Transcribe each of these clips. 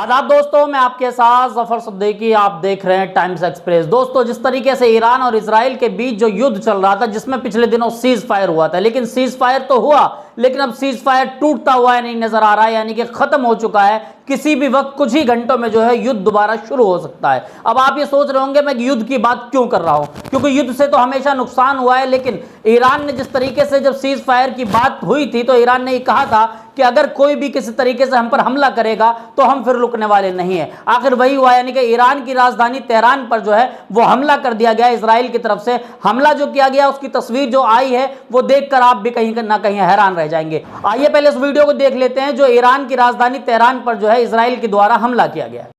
आदाब दोस्तों, मैं आपके साथ जफर सिद्दीकी, आप देख रहे हैं टाइम्स एक्सप्रेस। दोस्तों, जिस तरीके से ईरान और इजराइल के बीच जो युद्ध चल रहा था, जिसमें पिछले दिनों सीज फायर हुआ था, लेकिन सीज फायर तो हुआ, लेकिन अब सीज फायर टूटता हुआ नहीं नजर आ रहा है, यानी कि खत्म हो चुका है। किसी भी वक्त कुछ ही घंटों में जो है युद्ध दोबारा शुरू हो सकता है। अब आप ये सोच रहे होंगे मैं युद्ध की बात क्यों कर रहा हूं, क्योंकि युद्ध से तो हमेशा नुकसान हुआ है। लेकिन ईरान ने जिस तरीके से जब सीज फायर की बात हुई थी, तो ईरान ने ये कहा था कि अगर कोई भी किसी तरीके से हम पर हमला करेगा तो हम फिर रुकने वाले नहीं है। आखिर वही हुआ, यानी कि ईरान की राजधानी तेहरान पर जो है वो हमला कर दिया गया इजराइल की तरफ से। हमला जो किया गया उसकी तस्वीर जो आई है वो देखकर आप भी कहीं ना कहीं हैरान रह जाएंगे। आइए पहले इस वीडियो को देख लेते हैं, जो ईरान की राजधानी तेहरान पर जो है इजराइल के द्वारा हमला किया गया है।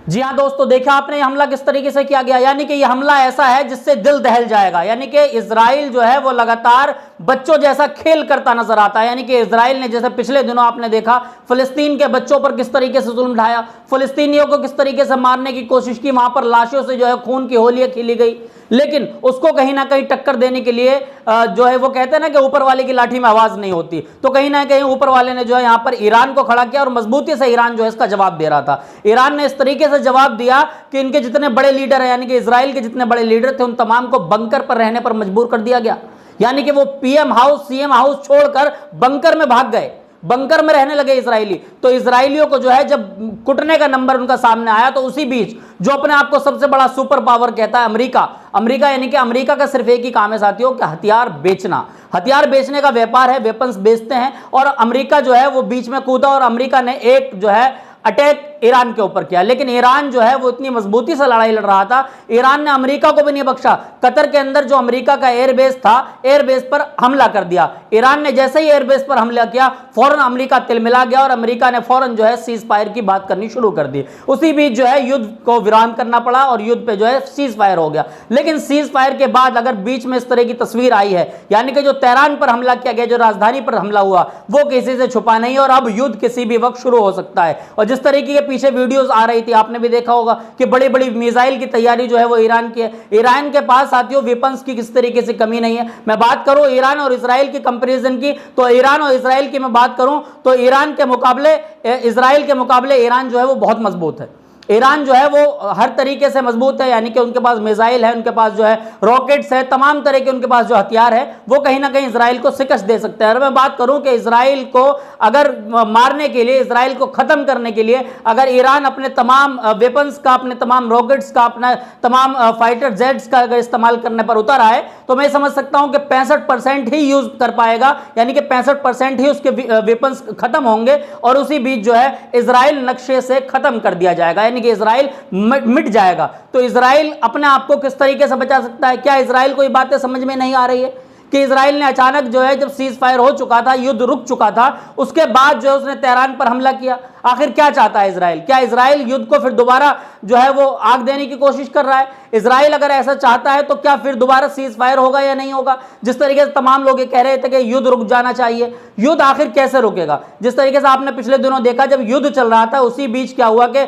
जी हाँ दोस्तों, देखा आपने ये हमला किस तरीके से किया गया, यानी कि ये हमला ऐसा है जिससे दिल दहल जाएगा। यानी कि इजराइल जो है वो लगातार बच्चों जैसा खेल करता नजर आता है। यानी कि इजराइल ने, जैसे पिछले दिनों आपने देखा, फिलिस्तीन के बच्चों पर किस तरीके से जुल्म ढाया, फिलिस्तीनियों को किस तरीके से मारने की कोशिश की, वहां पर लाशों से जो है खून की होलियां खेली गई। लेकिन उसको कहीं ना कहीं टक्कर देने के लिए जो है वो कहते हैं ना कि ऊपर वाले की लाठी में आवाज नहीं होती, तो कहीं ना कहीं ऊपर वाले ने जो है यहां पर ईरान को खड़ा किया और मजबूती से ईरान जो है इसका जवाब दे रहा था। ईरान ने इस तरीके से जवाब दिया कि इनके जितने बड़े लीडर हैं, यानी कि इजराइल के जितने बड़े लीडर थे, उन तमाम को बंकर पर रहने पर मजबूर कर दिया गया। यानी कि वो पीएम हाउस, सीएम हाउस छोड़कर बंकर में भाग गए, बंकर में रहने लगे इजरायली। तो इजरायलियों को जो है जब कुटने का नंबर उनका सामने आया, तो उसी बीच जो अपने आप को सबसे बड़ा सुपर पावर कहता है अमेरिका, यानी कि अमेरिका का सिर्फ एक ही काम है साथियों, कि हथियार बेचना। हथियार बेचने का व्यापार है, वेपन्स बेचते हैं, और अमेरिका जो है वो बीच में कूदा और अमेरिका ने एक जो है अटैक ईरान के ऊपर किया। लेकिन ईरान जो है वो इतनी मजबूती से लड़ाई लड़ रहा था, ईरान ने अमेरिका को भी नहीं बख्शा। कतर के अंदर जो अमेरिका का एयरबेस था, एयरबेस पर हमला कर दिया। ईरान ने जैसे ही एयरबेस पर हमला किया, फौरन अमेरिका तिलमिला गया और अमेरिका ने फौरन जो है सीज फायर की बात करनी शुरू कर दी। उसी बीच जो है युद्ध को विराम करना पड़ा और युद्ध पे जो है सीज फायर हो गया। लेकिन सीज फायर के बाद अगर बीच में इस तरह की तस्वीर आई है, यानी कि जो तेहरान पर हमला किया गया, जो राजधानी पर हमला हुआ, वो किसी से छुपा नहीं है और अब युद्ध किसी भी वक्त शुरू हो सकता है। और जिस तरीके के पीछे वीडियोस आ रही थी, आपने भी देखा होगा कि बड़ी बड़ी मिसाइल की तैयारी जो है वो ईरान की है। ईरान के पास साथियों वेपन्स की किस तरीके से कमी नहीं है। मैं बात करूं ईरान और इजराइल की कंपैरिजन की, तो ईरान और इजराइल की मैं बात करूं तो ईरान के मुकाबले, इजराइल के मुकाबले ईरान जो है वो बहुत मजबूत है। ईरान जो है वो हर तरीके से मजबूत है, यानी कि उनके पास मिसाइल है, उनके पास जो है रॉकेट्स है, तमाम तरह के उनके पास जो हथियार है वो कहीं ना कहीं इजराइल को शिकस्त दे सकते हैं। और मैं बात करूं कि इजराइल को अगर मारने के लिए, इजराइल को खत्म करने के लिए अगर ईरान अपने तमाम वेपन्स का, अपने तमाम रॉकेट्स का, अपना तमाम फाइटर जेट्स का अगर इस्तेमाल करने पर उतर आए, तो मैं समझ सकता हूं कि 65% ही यूज कर पाएगा, यानी कि 65% ही उसके वेपन्स खत्म होंगे और उसी बीच जो है इजराइल नक्शे से खत्म कर दिया जाएगा, यानी कि इजराइल मिट जाएगा। तो इजराइल अपने आप को किस तरीके से बचा सकता है? क्या इजराइल को ये बातें समझ में नहीं आ रही है कि इजराइल ने अचानक जो है, जब सीज फायर हो चुका था, युद्ध रुक चुका था, उसके बाद जो है उसने तेहरान पर हमला किया। आखिर क्या चाहता है इजराइल? क्या इजराइल युद्ध को फिर दोबारा जो है वो आग देने की कोशिश कर रहा है? इजराइल अगर ऐसा चाहता है तो क्या फिर दोबारा सीज फायर होगा या नहीं होगा? जिस तरीके से तमाम लोग ये कह रहे थे कि युद्ध रुक जाना चाहिए, युद्ध आखिर कैसे रुकेगा? जिस तरीके से आपने पिछले दिनों देखा, जब युद्ध चल रहा था, उसी बीच क्या हुआ कि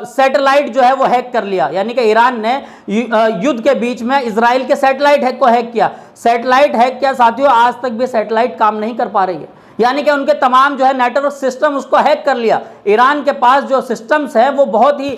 सैटेलाइट जो है वो हैक कर लिया, यानी कि ईरान ने युद्ध के बीच में इजराइल के सैटेलाइट को हैक किया। सैटेलाइट हैक किया साथियों, आज तक भी सैटेलाइट काम नहीं कर पा रही है, यानी कि उनके तमाम जो है नेटवर्क सिस्टम उसको हैक कर लिया। ईरान के पास जो सिस्टम्स है वो बहुत ही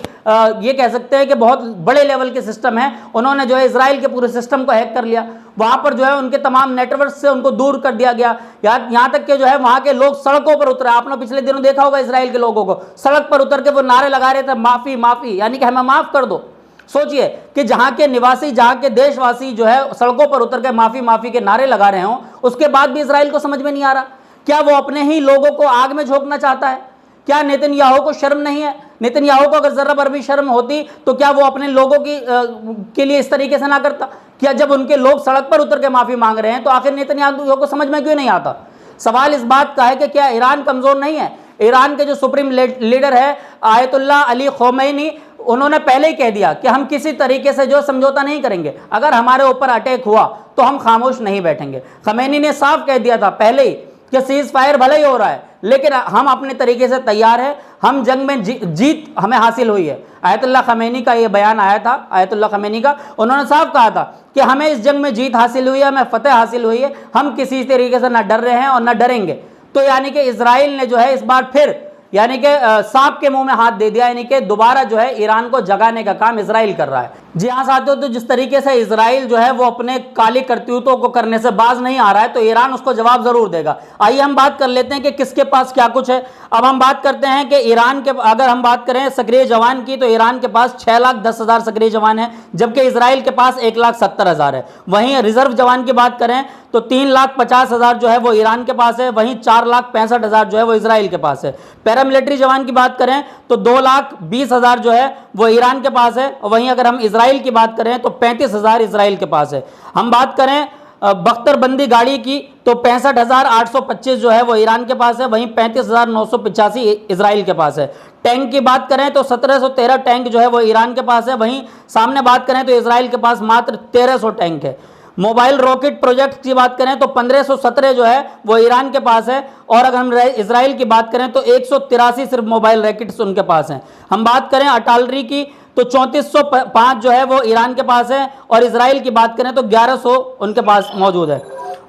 ये कह सकते हैं कि बहुत बड़े लेवल के सिस्टम है। उन्होंने जो है इजराइल के पूरे सिस्टम को हैक कर लिया, वहां पर जो है उनके तमाम नेटवर्क से उनको दूर कर दिया गया। यहां तक कि जो है वहां के लोग सड़कों पर उतरे। आपने पिछले दिनों देखा होगा इजराइल के लोगों को सड़क पर उतर के वो नारे लगा रहे थे, माफी माफी, यानी कि हमें माफ कर दो। सोचिए कि जहां के निवासी, जहां के देशवासी जो है सड़कों पर उतर के माफी माफी के नारे लगा रहे हों, उसके बाद भी इजराइल को समझ में नहीं आ रहा। क्या वो अपने ही लोगों को आग में झोंकना चाहता है? क्या नेतन्याहू को शर्म नहीं है? नेतन्याहू को अगर जरा पर भी शर्म होती तो क्या वो अपने लोगों के लिए इस तरीके से ना करता? क्या जब उनके लोग सड़क पर उतर के माफी मांग रहे हैं तो आखिर नेतन्याहू को समझ में क्यों नहीं आता? सवाल इस बात का है कि क्या ईरान कमजोर नहीं है? ईरान के जो सुप्रीम लीडर है आयतुल्लाह अली खोमैनी, उन्होंने पहले ही कह दिया कि हम किसी तरीके से जो समझौता नहीं करेंगे, अगर हमारे ऊपर अटैक हुआ तो हम खामोश नहीं बैठेंगे। खमैनी ने साफ कह दिया था पहले ही कि सीज फायर भले ही हो रहा है, लेकिन हम अपने तरीके से तैयार है, हम जंग में जीत हमें हासिल हुई है। आयतुल्लाह खमैनी का ये बयान आया था, आयतुल्लाह खमैनी का, उन्होंने साफ कहा था कि हमें इस जंग में जीत हासिल हुई है, हमें फतेह हासिल हुई है, हम किसी तरीके से ना डर रहे हैं और ना डरेंगे। तो यानी कि इजराइल ने जो है इस बार फिर यानी कि सांप के मुंह में हाथ दे दिया, यानी कि दोबारा जो है ईरान को जगाने का काम इजराइल कर रहा है। जी हाँ साथियों, तो जिस तरीके से इजराइल जो है वो अपने काली करतूतों को करने से बाज नहीं आ रहा है, तो ईरान उसको जवाब जरूर देगा। आइए हम बात कर लेते हैं कि किसके पास क्या कुछ है। अब हम बात करते हैं कि ईरान के, अगर हम बात करें सक्रिय जवान की, तो ईरान के पास 6,10,000 सक्रिय जवान है, जबकि इजराइल के पास 1,70,000 है। वहीं रिजर्व जवान की बात करें तो 3,50,000 जो है वो ईरान के पास है, वहीं 4,65,000 जो है वो इजराइल के पास है। पैरामिलिट्री जवान की बात करें तो 2,20,000 जो है वो ईरान के पास है, और वहीं अगर हम इजराइल की बात करें तो 35,000 इजराइल के पास है। हम बात करें बख्तरबंदी गाड़ी की तो 65,825 जो है वो ईरान के पास है, वहीं 35,985 इजराइल के पास है। टैंक की बात करें तो 1,713 टैंक जो है वो ईरान के पास है, वहीं सामने बात करें तो इजराइल के पास मात्र 1,300 टैंक है। मोबाइल रॉकेट प्रोजेक्ट की बात करें तो 1,517 जो है वो ईरान के पास है, और अगर हम इजराइल की बात करें तो 183 सिर्फ मोबाइल रॉकेट्स उनके पास हैं। हम बात करें अटालरी की तो 3405 जो है वो ईरान के पास है, और इजराइल की बात करें तो 1100 उनके पास मौजूद है।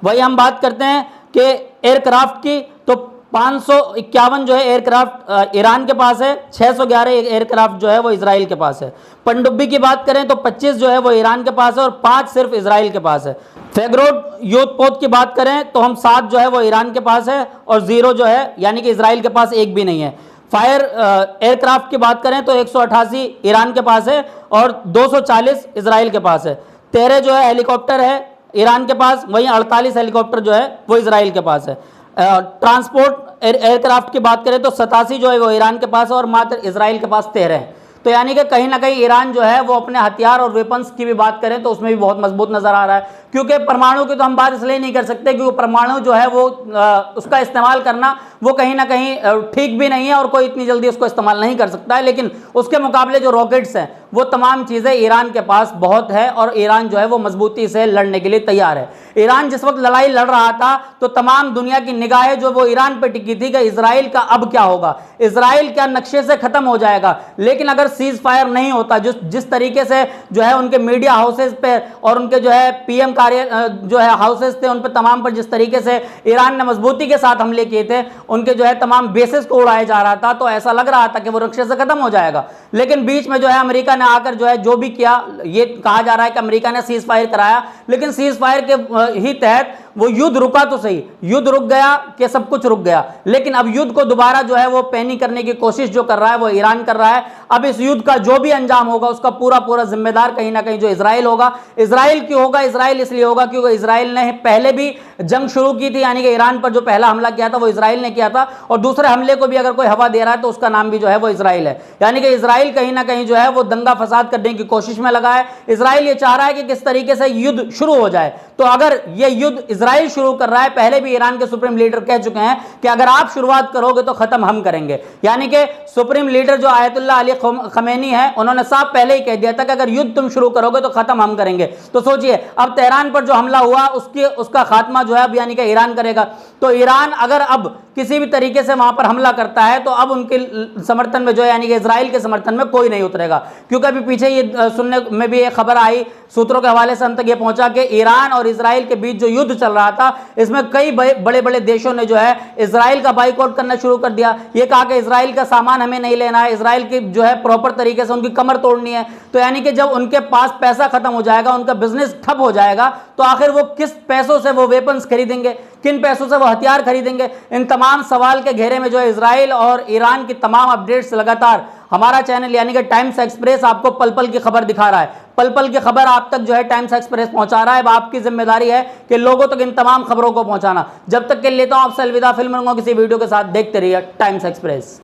वही हम बात करते हैं कि एयरक्राफ्ट की तो 551 जो है एयरक्राफ्ट ईरान के पास है, 611 एयरक्राफ्ट जो है वो इजराइल के पास है। पनडुब्बी की बात करें तो 25 जो है वो ईरान के पास है, और 5 सिर्फ इजराइल के पास है। फेगरोड युद्धपोत की बात करें तो हम 7 जो है वो ईरान के पास है, और 0 जो है यानी कि इजराइल के पास एक भी नहीं है। फायर एयरक्राफ्ट की बात करें तो 188 ईरान के पास है, और 240 इजराइल के पास है। 13 जो है हेलीकॉप्टर है ईरान के पास, वहीं 48 हेलीकॉप्टर जो है वो इजराइल के पास है। ट्रांसपोर्ट एयरक्राफ्ट की बात करें तो 87 जो है वो ईरान के पास है, और मात्र इजराइल के पास 13 है। तो यानी कि कहीं ना कहीं ईरान जो है वो अपने हथियार और वेपन्स की भी बात करें तो उसमें भी बहुत मजबूत नजर आ रहा है। क्योंकि परमाणु की तो हम बात इसलिए नहीं कर सकते क्योंकि परमाणु जो है वो उसका इस्तेमाल करना वो कहीं ना कहीं ठीक भी नहीं है, और कोई इतनी जल्दी उसको इस्तेमाल नहीं कर सकता है। लेकिन उसके मुकाबले जो रॉकेट्स हैं वो तमाम चीज़ें ईरान के पास बहुत है, और ईरान जो है वो मजबूती से लड़ने के लिए तैयार है। ईरान जिस वक्त लड़ाई लड़ रहा था तो तमाम दुनिया की निगाहें जो वो ईरान पर टिकी थी कि इजराइल का अब क्या होगा, इजराइल क्या नक्शे से खत्म हो जाएगा। लेकिन अगर सीज फायर नहीं होता, जिस तरीके से जो है उनके मीडिया हाउसेज पे और उनके जो है पीएम कार्य जो है हाउसेज थे उन पर तमाम पर जिस तरीके से ईरान ने मजबूती के साथ हमले किए थे, उनके जो है तमाम बेसिस को उड़ाया जा रहा था, तो ऐसा लग रहा था कि वो नक्शे से खत्म हो जाएगा। लेकिन बीच में जो है अमेरिका ने आकर जो है जो भी किया, ये कहा जा रहा है कि अमेरिका ने सीज फायर कराया, लेकिन सीज फायर के ही तहत वो युद्ध रुका तो सही, युद्ध रुक गया कि सब कुछ रुक गया, लेकिन अब युद्ध को दोबारा जो है वो पैनी करने की कोशिश जो कर रहा है वो ईरान कर रहा है। अब इस युद्ध का जो भी अंजाम होगा उसका पूरा पूरा जिम्मेदार कहीं ना कहीं जो इजराइल होगा। इजराइल क्यों होगा? इजराइल इसलिए होगा क्योंकि इजराइल ने पहले भी जंग शुरू की थी, यानी कि ईरान पर जो पहला हमला किया था वो इजराइल ने किया था, और दूसरे हमले को भी अगर कोई हवा दे रहा है तो उसका नाम भी जो है वो इजराइल है। यानी कि इजराइल कहीं ना कहीं जो है वो दंगा फसाद करने की कोशिश में लगा है। इजराइल ये चाह रहा है कि किस तरीके से युद्ध शुरू हो जाए। तो अगर ये युद्ध इजराइल शुरू कर रहा है, पहले भी ईरान के सुप्रीम लीडर कह चुके हैं कि अगर आप शुरुआत करोगे तो खत्म हम करेंगे। यानी कि सुप्रीम लीडर जो आयतुल्लाह अली खमैनी है उन्होंने साफ पहले ही कह दिया था कि अगर युद्ध तुम शुरू करोगे तो खत्म हम करेंगे। तो सोचिए अब तेहरान पर जो हमला हुआ उसका खात्मा जो है अब यानी कि ईरान करेगा। तो ईरान अगर अब किसी भी तरीके से वहां पर हमला करता है तो अब उनके समर्थन में जो है यानी कि इजराइल के समर्थन में कोई नहीं उतरेगा। क्योंकि अभी पीछे ये सुनने में भी एक खबर आई, सूत्रों के हवाले से हम तक ये पहुंचा कि ईरान और इजराइल के बीच जो युद्ध चल रहा था इसमें कई बड़े बड़े देशों ने जो है इजराइल का बाइकआउट करना शुरू कर दिया। ये कहा कि इजराइल का सामान हमें नहीं लेना है, इजराइल की जो है प्रॉपर तरीके से उनकी कमर तोड़नी है। तो यानी कि जब उनके पास पैसा खत्म हो जाएगा, उनका बिजनेस ठप हो जाएगा, तो आखिर वो किस पैसों से वो वेपन्स खरीदेंगे, किन पैसों से वो हथियार खरीदेंगे? इन तमाम सवाल के घेरे में जो है इजराइल और ईरान की तमाम अपडेट्स लगातार हमारा चैनल यानी कि टाइम्स एक्सप्रेस आपको पल पल की खबर दिखा रहा है। पल पल की खबर आप तक जो है टाइम्स एक्सप्रेस पहुंचा रहा है। अब आपकी जिम्मेदारी है कि लोगों तक इन तमाम खबरों को पहुंचाना। जब तक के लिए लेता हूं आपसे अलविदा। फिल्म किसी वीडियो के साथ देखते रहिए टाइम्स एक्सप्रेस।